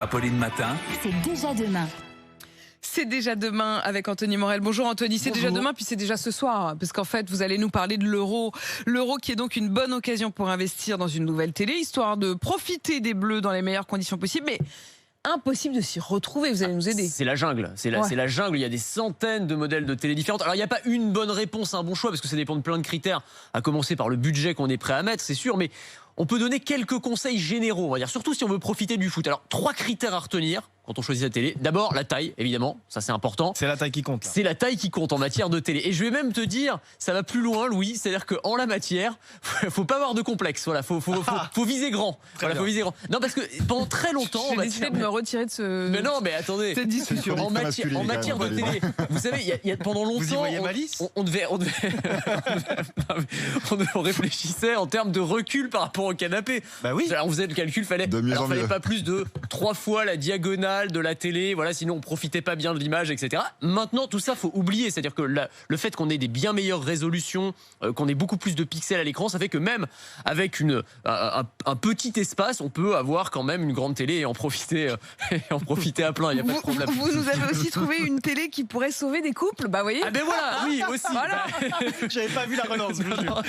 Apolline Matin. C'est déjà demain. C'est déjà demain avec Anthony Morel. Bonjour Anthony, c'est déjà demain puis c'est déjà ce soir parce qu'en fait vous allez nous parler de l'euro. L'euro qui est donc une bonne occasion pour investir dans une nouvelle télé, histoire de profiter des Bleus dans les meilleures conditions possibles. Mais impossible de s'y retrouver, vous allez nous aider. C'est la jungle, c'est la jungle, il y a des centaines de modèles de télé différentes. Alors il n'y a pas une bonne réponse, un bon choix, parce que ça dépend de plein de critères, à commencer par le budget qu'on est prêt à mettre, c'est sûr, mais on peut donner quelques conseils généraux, on va dire, surtout si on veut profiter du foot. Alors 3 critères à retenir quand on choisit la télé. D'abord la taille, évidemment, ça c'est important. C'est la taille qui compte. C'est la taille qui compte en matière de télé. Et je vais même te dire, ça va plus loin, Louis, c'est-à-dire qu'en la matière, faut pas avoir de complexe. Voilà, faut viser grand. Voilà, faut viser grand. Non, parce que pendant très longtemps, j'ai décidé de me retirer de ce. Mais non, mais attendez. Cette discussion. En matière de télé, vous savez, il y a pendant longtemps, vous y voyez malice on réfléchissait en termes de recul par rapport au canapé. Bah oui. Alors on faisait le calcul, fallait pas plus de 3 fois la diagonale de la télé. Voilà, sinon on profitait pas bien de l'image, etc. Maintenant, tout ça, faut oublier. C'est-à-dire que le fait qu'on ait des bien meilleures résolutions, qu'on ait beaucoup plus de pixels à l'écran, ça fait que même avec un petit espace, on peut avoir quand même une grande télé et en profiter à plein. Il y a pas de problème. Vous nous avez aussi trouvé une télé qui pourrait sauver des couples. Bah, vous voyez. Ah ben voilà, oui, aussi. Voilà. J'avais pas vu la relance, je vous jure.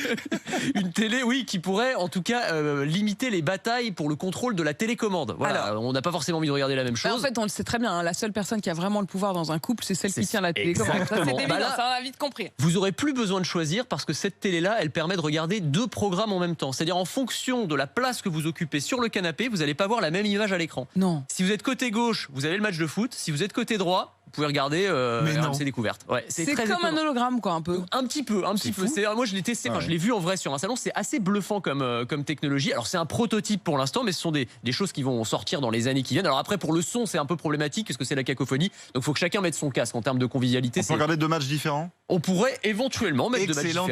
Une télé, oui, qui pourrait en tout cas limiter les batailles pour le contrôle de la télécommande. Voilà, alors, on n'a pas forcément envie de regarder la même chose. En fait, on le sait très bien, hein, la seule personne qui a vraiment le pouvoir dans un couple, c'est celle qui tient la télécommande. Ça, c'est évident, là, ça, on a vite compris. Vous aurez plus besoin de choisir parce que cette télé-là, elle permet de regarder 2 programmes en même temps. C'est-à-dire en fonction de la place que vous occupez sur le canapé, vous n'allez pas voir la même image à l'écran. Non. Si vous êtes côté gauche, vous avez le match de foot. Si vous êtes côté droit, vous pouvez regarder RMC Découverte. Ouais, c'est très comme étonnant. un hologramme, quoi, un peu. Un petit peu. Moi, je l'ai testé, je l'ai vu en vrai sur un salon. C'est assez bluffant comme technologie. Alors, c'est un prototype pour l'instant, mais ce sont des choses qui vont sortir dans les années qui viennent. Alors après, pour le son, c'est un peu problématique parce que c'est la cacophonie. Donc, il faut que chacun mette son casque en termes de convivialité. On peut regarder 2 matchs différents. On pourrait éventuellement mettre 2 matchs différents.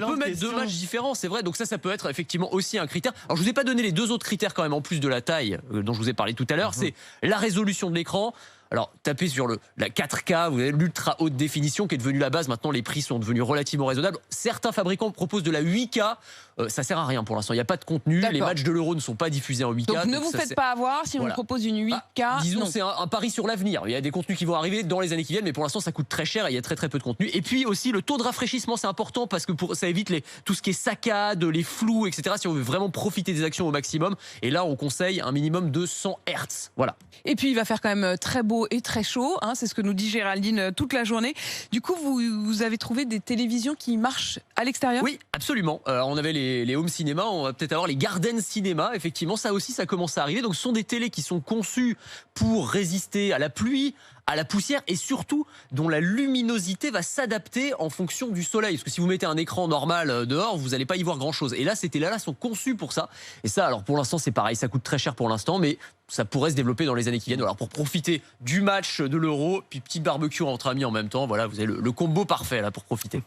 On peut mettre 2 matchs différents, c'est vrai. Donc ça peut être effectivement aussi un critère. Alors, je vous ai pas donné les 2 autres critères quand même en plus de la taille dont je vous ai parlé tout à l'heure. C'est la résolution de l'écran. Alors, tapez sur la 4K, vous avez l'ultra haute définition qui est devenue la base. Maintenant, les prix sont devenus relativement raisonnables. Certains fabricants proposent de la 8K. Ça sert à rien pour l'instant. Il n'y a pas de contenu. Les matchs de l'Euro ne sont pas diffusés en 8K. Donc ne vous faites pas avoir si on propose une 8K. Disons, c'est un pari sur l'avenir. Il y a des contenus qui vont arriver dans les années qui viennent, mais pour l'instant, ça coûte très cher et il y a très très peu de contenu. Et puis aussi, le taux de rafraîchissement, c'est important parce que ça évite tout ce qui est saccade, les flous, etc. Si on veut vraiment profiter des actions au maximum. Et là, on conseille un minimum de 100 Hz. Voilà. Et puis, il va faire quand même très beau et très chaud. Hein, c'est ce que nous dit Géraldine toute la journée. Du coup, vous avez trouvé des télévisions qui marchent à l'extérieur ? Oui, absolument. Alors, on avait les home cinéma, on va peut-être avoir les garden cinéma. Effectivement, ça aussi, ça commence à arriver. Donc, ce sont des télés qui sont conçues pour résister à la pluie, à la poussière et surtout dont la luminosité va s'adapter en fonction du soleil. Parce que si vous mettez un écran normal dehors, vous n'allez pas y voir grand-chose. Et là, ces télés-là sont conçues pour ça. Et ça, alors pour l'instant, c'est pareil, ça coûte très cher pour l'instant, mais ça pourrait se développer dans les années qui viennent. Alors pour profiter du match de l'Euro, puis petit barbecue entre amis en même temps, voilà, vous avez le combo parfait là pour profiter.